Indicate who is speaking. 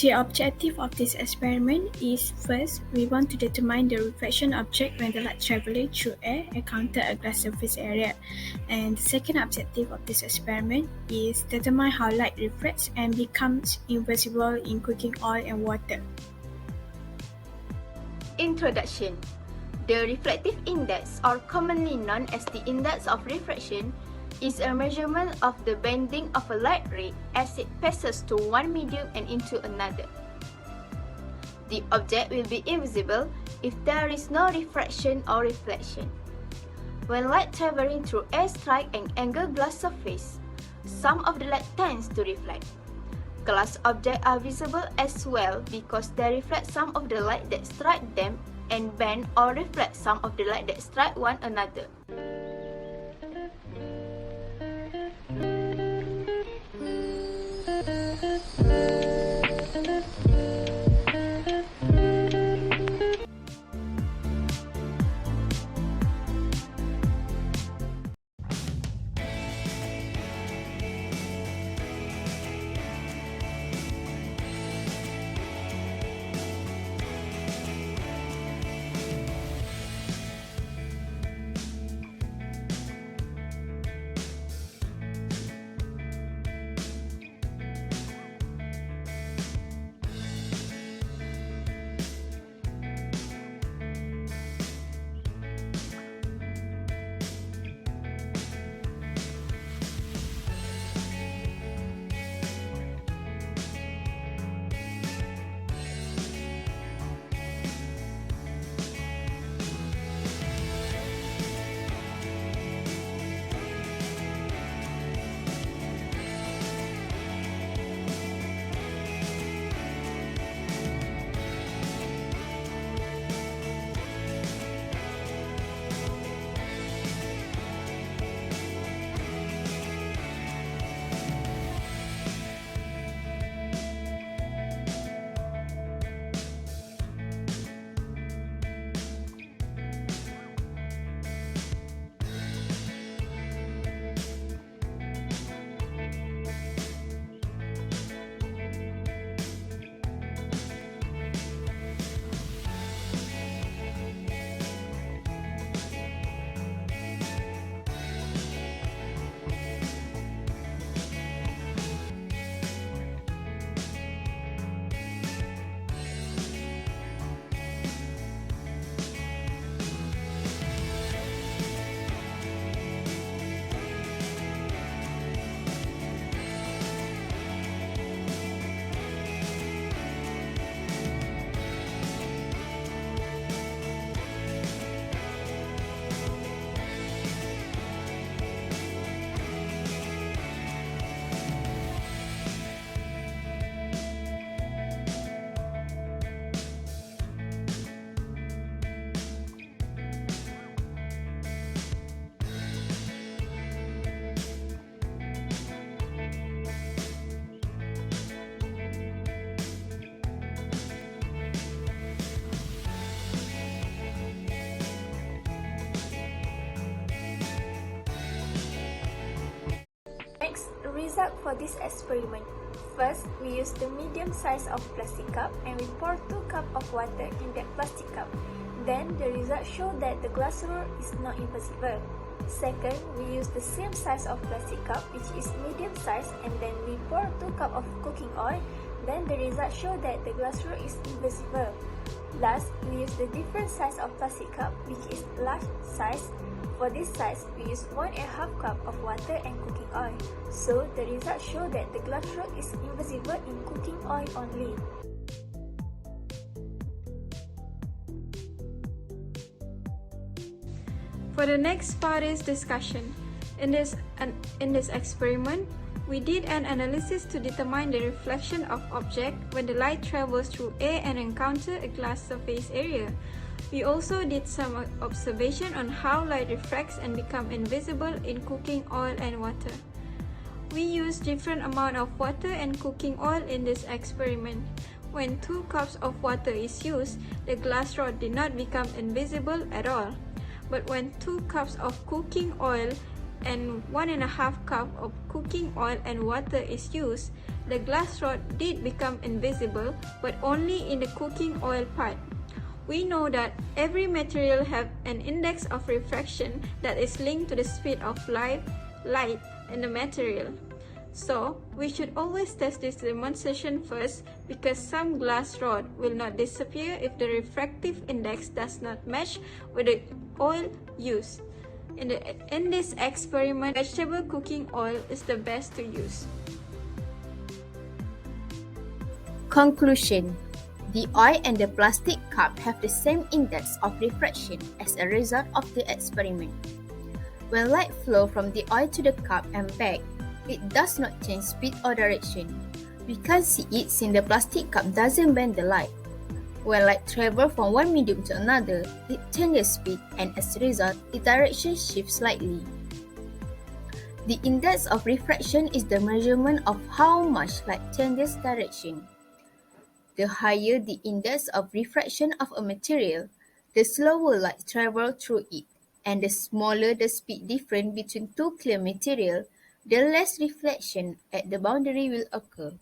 Speaker 1: The objective of this experiment is, first, we want to determine the reflection object when the light traveling through air encounters a glass surface area. And the second objective of this experiment is determine how light refracts and becomes invisible in cooking oil and water.
Speaker 2: Introduction. The reflective index, or commonly known as the index of refraction, is a measurement of the bending of a light ray as it passes to one medium and into another. The object will be invisible if there is no refraction or reflection. When light traveling through air strikes an angled glass surface, some of the light tends to reflect. Glass objects are visible as well because they reflect some of the light that strike them and bend or reflect some of the light that strike one another.
Speaker 3: Next, result for this experiment. First, we use the medium size of plastic cup and we pour 2 cups of water in that plastic cup. Then, the result show that the glass roll is not invisible. Second, we use the same size of plastic cup, which is medium size, and then we pour 2 cups of cooking oil. Then, the result show that the glass roll is invisible. Last, we use the different size of plastic cup, which is large size. For this size, we use 1.5 cup of water and cooking oil. So, the result show that the glass roll is invisible in cooking oil only.
Speaker 4: For the next part is discussion. In this experiment, we did an analysis to determine the reflection of object when the light travels through air and encounter a glass surface area. We also did some observation on how light refracts and become invisible in cooking oil and water. We used different amount of water and cooking oil in this experiment. When 2 cups of water is used, the glass rod did not become invisible at all. But when 2 cups of cooking oil and 1.5 cup of cooking oil and water is used, the glass rod did become invisible, but only in the cooking oil part. We know that every material have an index of refraction that is linked to the speed of light in the material. So, we should always test this demonstration first because some glass rod will not disappear if the refractive index does not match with the oil used. In this experiment, vegetable cooking oil is the best to use.
Speaker 2: Conclusion: the oil and the plastic cup have the same index of refraction as a result of the experiment. When light flows from the oil to the cup and back, it does not change speed or direction. We can't see it since the plastic cup doesn't bend the light. When light travels from one medium to another, it changes speed and as a result, its direction shifts slightly. The index of refraction is the measurement of how much light changes direction. The higher the index of refraction of a material, the slower light travels through it, and the smaller the speed difference between two clear materials, the less reflection at the boundary will occur.